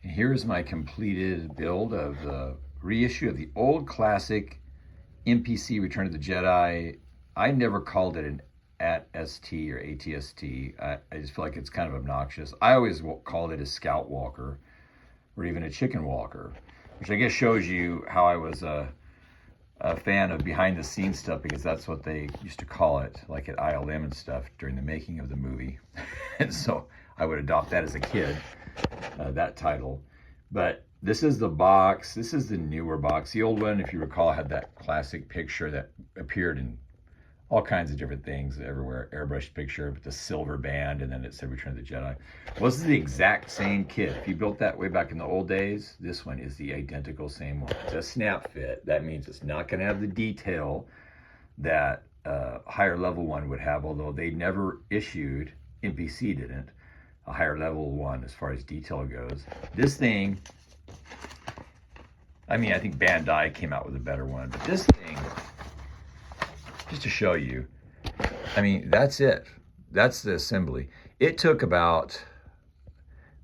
Here's my completed build of the reissue of the old classic MPC Return of the Jedi. I never called it an AT-ST or ATST. I just feel like it's kind of obnoxious. I always called it a Scout Walker or even a Chicken Walker, which I guess shows you how I was a fan of behind the scenes stuff, because that's what they used to call it, like at ILM and stuff during the making of the movie. And so I would adopt that as a kid, that title. But this is the box. This is the newer box. The old one, if you recall, had that classic picture that appeared in all kinds of different things everywhere. Airbrushed picture with the silver band, and then it said Return of the Jedi. Well, this is the exact same kit. If you built that way back in the old days, this one is the identical same one. It's a snap fit. That means it's not going to have the detail that a higher level one would have, although they never issued, MPC didn't, a higher level one as far as detail goes. This thing, I mean, I think Bandai came out with a better one, but this thing, just to show you, I mean, that's it. That's the assembly. It took about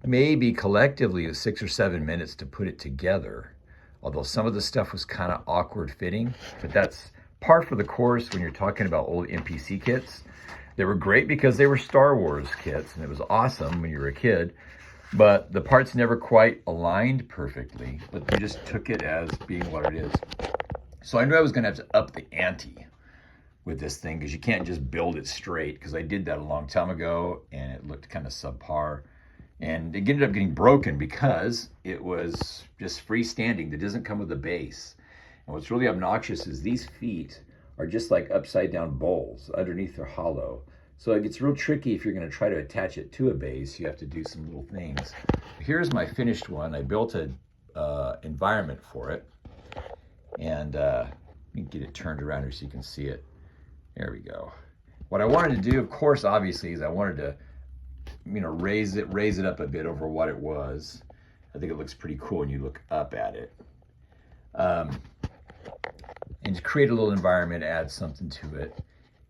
maybe collectively 6 or 7 minutes to put it together, although some of the stuff was kind of awkward fitting, but that's par for the course when you're talking about old MPC kits. They were great because they were Star Wars kits, and it was awesome when you were a kid, but the parts never quite aligned perfectly, but you just took it as being what it is. So I knew I was going to have to up the ante with this thing, because you can't just build it straight, because I did that a long time ago and it looked kind of subpar, and it ended up getting broken because it was just freestanding. It doesn't come with a base. And what's really obnoxious is these feet are just like upside down bowls. Underneath they're hollow, so it gets real tricky if you're going to try to attach it to a base. You have to do some little things. Here's my finished one. I built an environment for it, and let me get it turned around here so you can see it. There we go. What I wanted to do, of course, obviously, is I wanted to, raise it up a bit over what it was. I think it looks pretty cool when you look up at it. And to create a little environment, add something to it.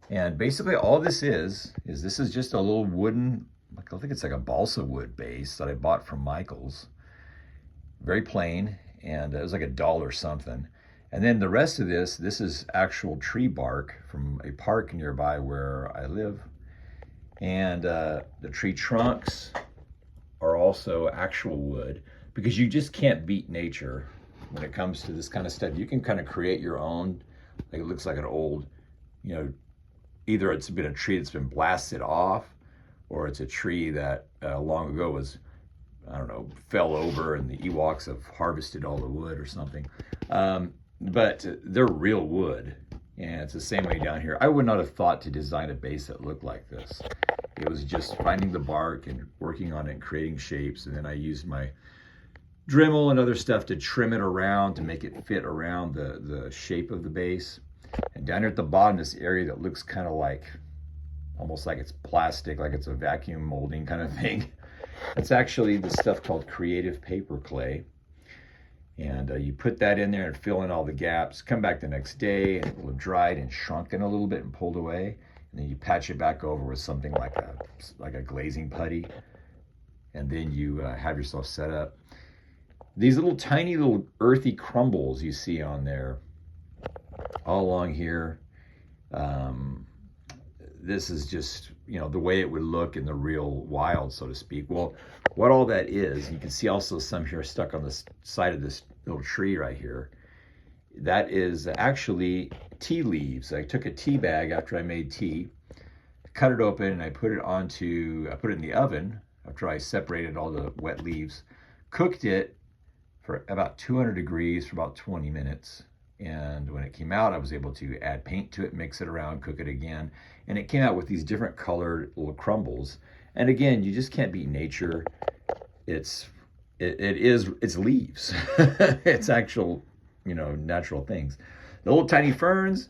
And basically all this is just a little wooden, I think it's like a balsa wood base that I bought from Michael's. Very plain, and it was like $1 something. And then the rest of this is actual tree bark from a park nearby where I live. And the tree trunks are also actual wood, because you just can't beat nature when it comes to this kind of stuff. You can kind of create your own, like it looks like an old, either it's been a tree that's been blasted off, or it's a tree that long ago was, I don't know, fell over and the Ewoks have harvested all the wood or something. But they're real wood, and it's the same way down here. I would not have thought to design a base that looked like this. It was just finding the bark and working on it and creating shapes, and then I used my Dremel and other stuff to trim it around to make it fit around the shape of the base. And down here at the bottom, this area that looks kind of like, almost like it's plastic, like it's a vacuum molding kind of thing. It's actually the stuff called creative paper clay. And you put that in there and fill in all the gaps. Come back the next day and it will have dried and shrunken a little bit and pulled away. And then you patch it back over with something like a glazing putty. And then you have yourself set up. These tiny little earthy crumbles you see on there, all along here. This is just, the way it would look in the real wild, so to speak. Well, what all that is, you can see also some here stuck on the side of this little tree right here. That is actually tea leaves. I took a tea bag after I made tea, cut it open, and I put it in the oven after I separated all the wet leaves, cooked it for about 200 degrees for about 20 minutes. And when it came out, I was able to add paint to it, mix it around, cook it again. And it came out with these different colored little crumbles. And again, you just can't beat nature. It's leaves. It's actual, natural things. The little tiny ferns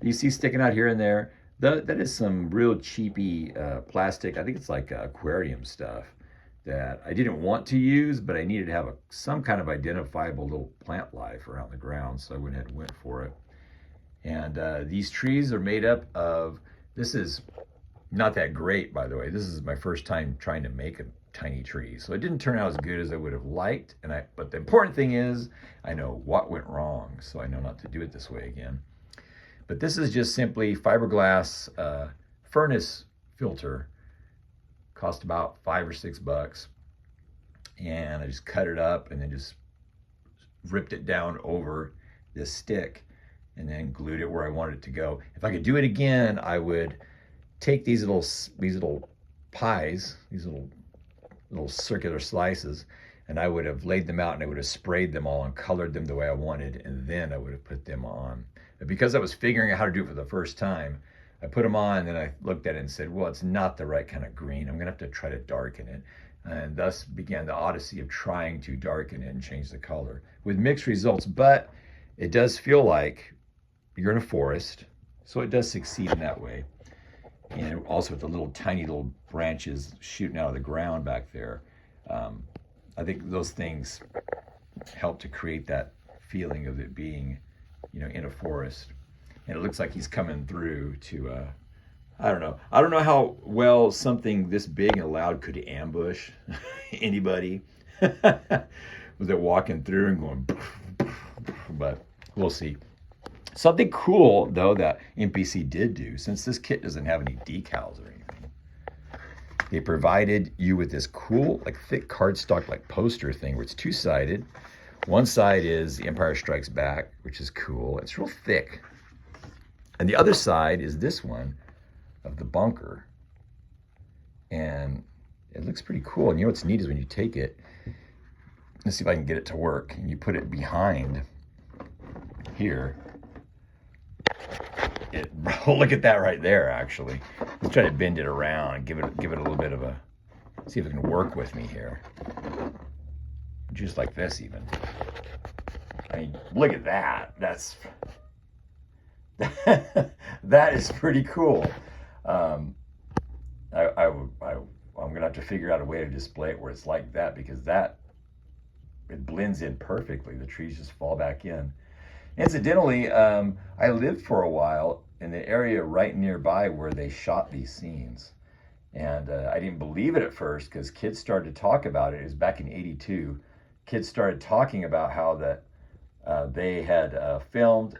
you see sticking out here and there, that is some real cheapy plastic. I think it's like aquarium stuff that I didn't want to use, but I needed to have some kind of identifiable little plant life around the ground, so I went ahead and went for it. And these trees are made up of, this is not that great, by the way. This is my first time trying to make tiny trees. So it didn't turn out as good as I would have liked. But the important thing is I know what went wrong, so I know not to do it this way again. But this is just simply fiberglass furnace filter. Cost about $5 or $6. And I just cut it up and then just ripped it down over this stick and then glued it where I wanted it to go. If I could do it again, I would take these little pies, these little circular slices, and I would have laid them out and I would have sprayed them all and colored them the way I wanted, and then I would have put them on. But because I was figuring out how to do it for the first time, I put them on and then I looked at it and said, well, it's not the right kind of green. I'm gonna have to try to darken it. And thus began the odyssey of trying to darken it and change the color with mixed results. But it does feel like you're in a forest, so it does succeed in that way. And also with the little tiny little branches shooting out of the ground back there. I think those things help to create that feeling of it being, in a forest. And it looks like he's coming through to, I don't know. I don't know how well something this big and loud could ambush anybody. Was it walking through and going, but we'll see. Something cool, though, that MPC did do, since this kit doesn't have any decals or anything, they provided you with this cool, like thick cardstock, like poster thing where it's two-sided. One side is The Empire Strikes Back, which is cool. It's real thick. And the other side is this one of the bunker. And it looks pretty cool. And what's neat is when you take it, let's see if I can get it to work, and you put it behind here. Look at that right there, actually. Let's try to bend it around and give it a little bit of a, see if it can work with me here. Just like this even. I mean, look at that. That is pretty cool. I'm gonna have to figure out a way to display it where it's like that, because it blends in perfectly. The trees just fall back in. Incidentally, I lived for a while in the area right nearby where they shot these scenes. And I didn't believe it at first because kids started to talk about it. It was back in '82. Kids started talking about how that they had filmed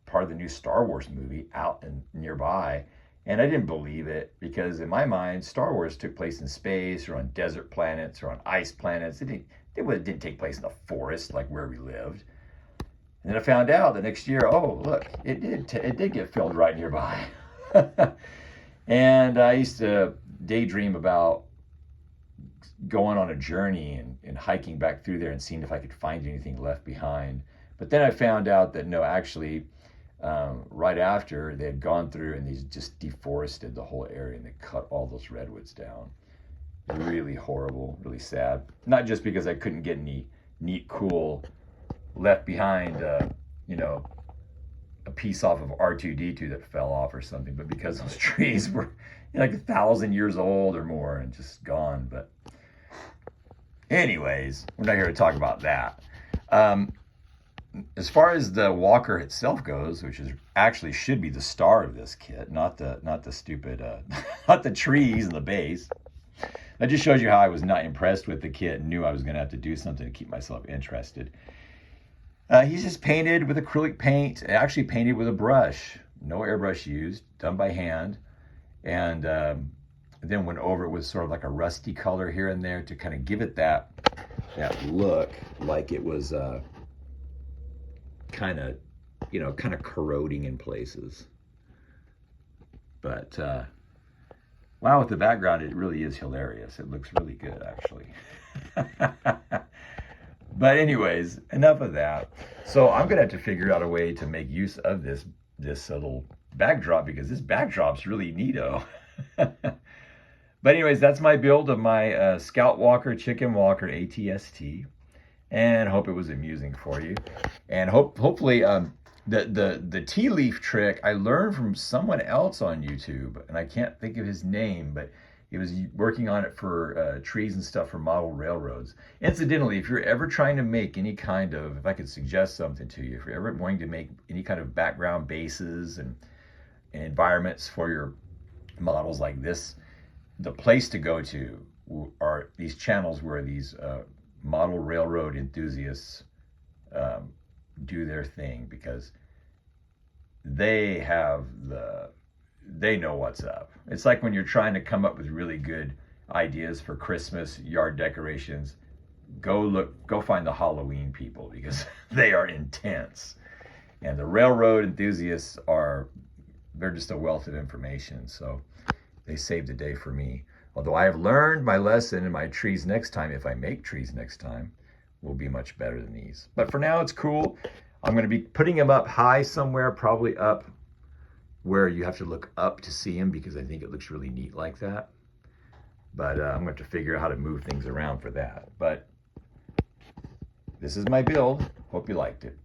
part of the new Star Wars movie out and nearby. And I didn't believe it because in my mind, Star Wars took place in space or on desert planets or on ice planets. It didn't take place in a forest like where we lived. And then I found out the next year, oh, look, it did get filmed right nearby. And I used to daydream about going on a journey and hiking back through there and seeing if I could find anything left behind. But then I found out that no, actually, right after they had gone through and they just deforested the whole area and they cut all those redwoods down. Really horrible, really sad. Not just because I couldn't get any neat, cool left behind, a piece off of R2-D2 that fell off or something, but because those trees were like 1,000 years old or more and just gone. But anyways, we're not here to talk about that. As far as the walker itself goes, which is actually should be the star of this kit, not the stupid, not the trees and the base. That just shows you how I was not impressed with the kit and knew I was going to have to do something to keep myself interested. He's just painted with acrylic paint, actually painted with a brush, no airbrush used, done by hand. And then went over it with sort of like a rusty color here and there to kind of give it that look like it was kind of corroding in places. But wow, with the background, it really is hilarious. It looks really good, actually. But anyways, enough of that. So I'm gonna have to figure out a way to make use of this little backdrop, because this backdrop's really neato. But anyways, that's my build of my Scout Walker Chicken Walker ATST, and hope it was amusing for you. And hopefully the tea leaf trick I learned from someone else on YouTube, and I can't think of his name, but he was working on it for trees and stuff for model railroads. Incidentally, if you're ever trying to make any kind of, if I could suggest something to you, if you're ever wanting to make any kind of background bases and environments for your models like this, the place to go to are these channels where these model railroad enthusiasts do their thing, because they know what's up. It's like when you're trying to come up with really good ideas for Christmas yard decorations, go find the Halloween people, because they are intense. And the railroad enthusiasts they're just a wealth of information. So they saved the day for me. Although I have learned my lesson, and my trees next time, if I make trees next time, will be much better than these. But for now, it's cool. I'm going to be putting them up high somewhere, probably up where you have to look up to see them, because I think it looks really neat like that. But I'm going to have to figure out how to move things around for that. But this is my build. Hope you liked it.